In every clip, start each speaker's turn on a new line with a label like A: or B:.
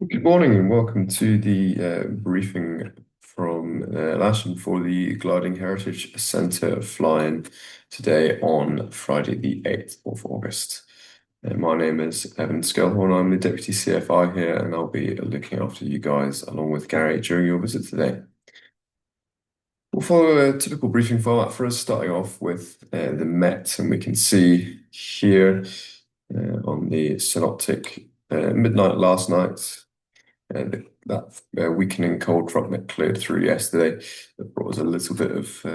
A: Good morning and welcome to the briefing from Lasham for the Gliding Heritage Centre flying today on Friday, the 8th of August. My name is Evan Skelhorn. I'm the Deputy CFI here, and I'll be looking after you guys along with Gary during your visit today. We'll follow a typical briefing format for us, starting off with the Met, and we can see here on the synoptic midnight last night. That weakening cold front that cleared through yesterday that brought us a little bit of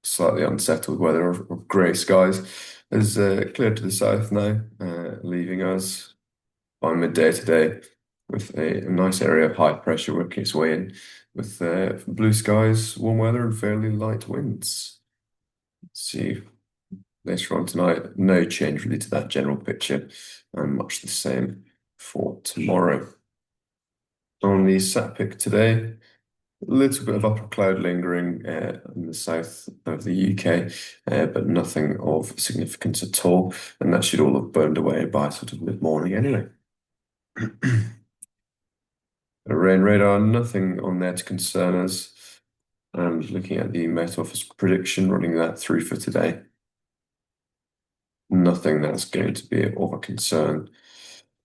A: slightly unsettled weather of grey skies has cleared to the south now, leaving us by midday today with a nice area of high pressure working its way in with blue skies, warm weather, and fairly light winds. Let's see later on tonight, no change really to that general picture, and much the same for tomorrow. On the sat pic today, a little bit of upper cloud lingering in the south of the UK, but nothing of significance at all, and that should all have burned away by sort of mid-morning anyway. Rain radar, nothing on there to concern us. And looking at the Met Office prediction, running that through for today, nothing that's going to be of a concern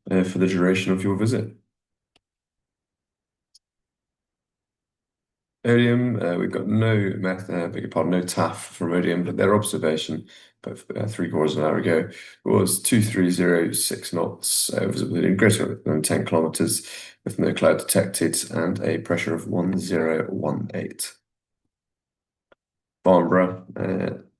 A: for the duration of your visit. Odium, we've got no beg your pardon, no TAF from Odium, but their observation, but 3/4 of an hour ago, was 2306 knots, visibility greater than 10 kilometers, with no cloud detected and a pressure of 1018. Farnborough,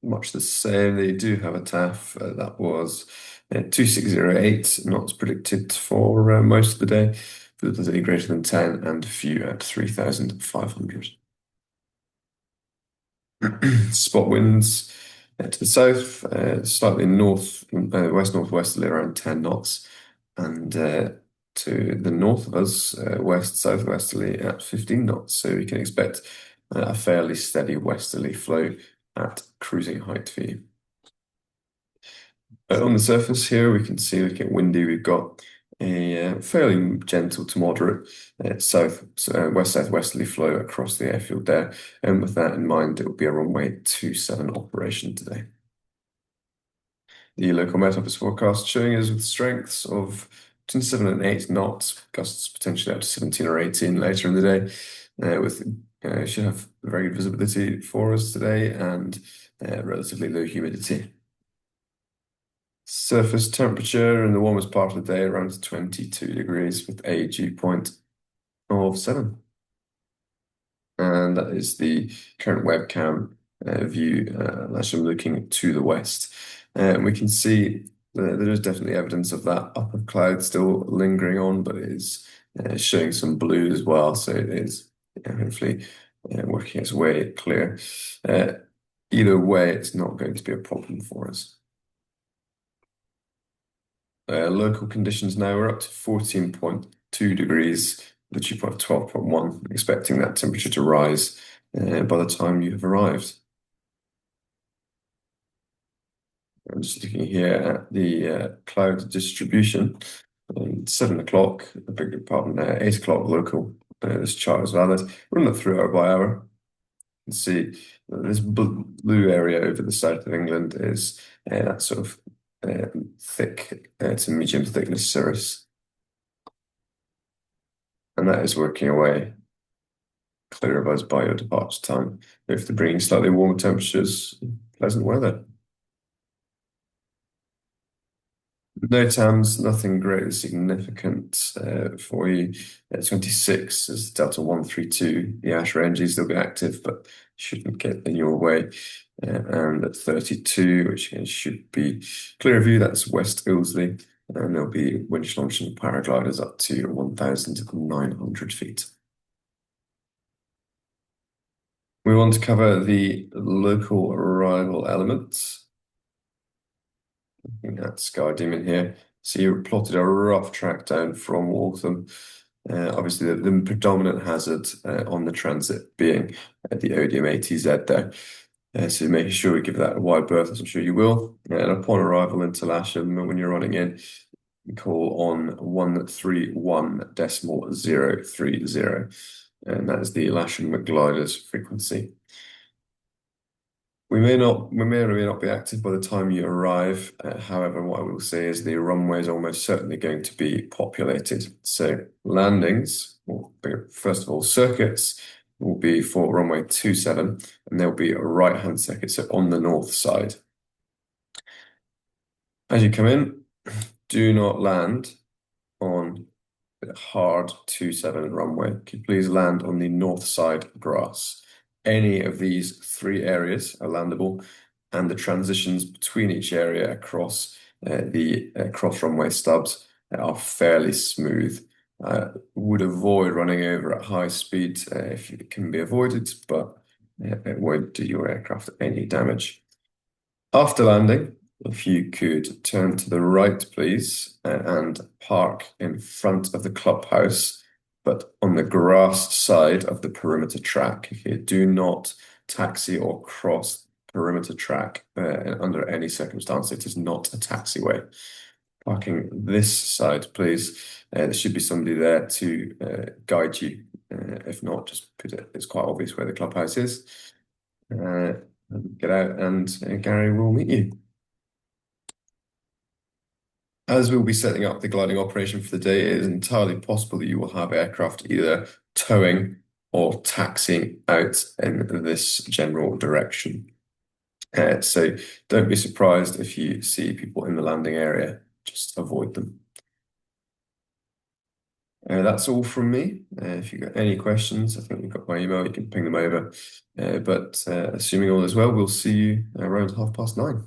A: much the same. They do have a TAF that was 2608 knots predicted for most of the day. Visibility greater than 10 and few at 3,500. Spot winds to the south, slightly north, west northwesterly around 10 knots, and to the north of us, west southwesterly at 15 knots. So we can expect a fairly steady westerly flow at cruising height for you. On the surface here, we can see, looking at windy, we've got a fairly gentle to moderate west southwesterly flow across the airfield there. And with that in mind, it will be a runway 27 operation today. The local Met Office forecast showing us with strengths of between 7 and 8 knots, gusts potentially up to 17 or 18 later in the day. Should have very good visibility for us today and relatively low humidity. Surface temperature in the warmest part of the day around 22 degrees with a dew point of 7. And that is the current webcam view, as I'm looking to the west. And we can see there is definitely evidence of that upper cloud still lingering on, but it is showing some blue as well. So it is hopefully working its way clear. Either way, it's not going to be a problem for us. Local conditions now are up to 14.2 degrees, the dew point of 12.1, expecting that temperature to rise by the time you have arrived. I'm just looking here at the cloud distribution. 7 o'clock, I beg your pardon, 8 o'clock local. This chart is valid. Run that through hour by hour. You can see this blue area over the south of England is that sort of thick to medium thickness cirrus. And that is working away clear of us by your departure time. If they're bringing slightly warmer temperatures, pleasant weather. No TAMs, nothing greatly significant for you. 26 is Delta 132. The ash ranges, they'll be active, but shouldn't get in your way. And at 32, which again should be clear view, that's West Ilsley. And there'll be winch launching paragliders up to 1,900 feet. We want to cover the local arrival elements. Looking at Sky Demon here. So you plotted a rough track down from Waltham. Obviously, the predominant hazard on the transit being the Odium ATZ there. So making sure we give that a wide berth, as I'm sure you will. And upon arrival into Lasham, when you're running in, call on 131.030, and that is the Lasham glider's frequency. We may or may not be active by the time you arrive. However, what I will say is the runway is almost certainly going to be populated. So landings, well, first of all, circuits will be for runway 27, and there'll be a right-hand circuit, so on the north side. As you come in, do not land on the hard 27 runway. Could you please land on the north side grass? Any of these three areas are landable, and the transitions between each area across the cross runway stubs are fairly smooth. Would avoid running over at high speed if it can be avoided, but it won't do your aircraft any damage. After landing, if you could turn to the right, please, and park in front of the clubhouse, but on the grass side of the perimeter track. Okay, do not taxi or cross perimeter track under any circumstance. It is not a taxiway. Parking this side, please. There should be somebody there to guide you. If not, just put it, it's quite obvious where the clubhouse is. Get out and Gary will meet you. As we'll be setting up the gliding operation for the day, it is entirely possible that you will have aircraft either towing or taxiing out in this general direction. So don't be surprised if you see people in the landing area, just avoid them. That's all from me. If you've got any questions, I think you've got my email, you can ping them over. But assuming all is well, we'll see you around 9:30.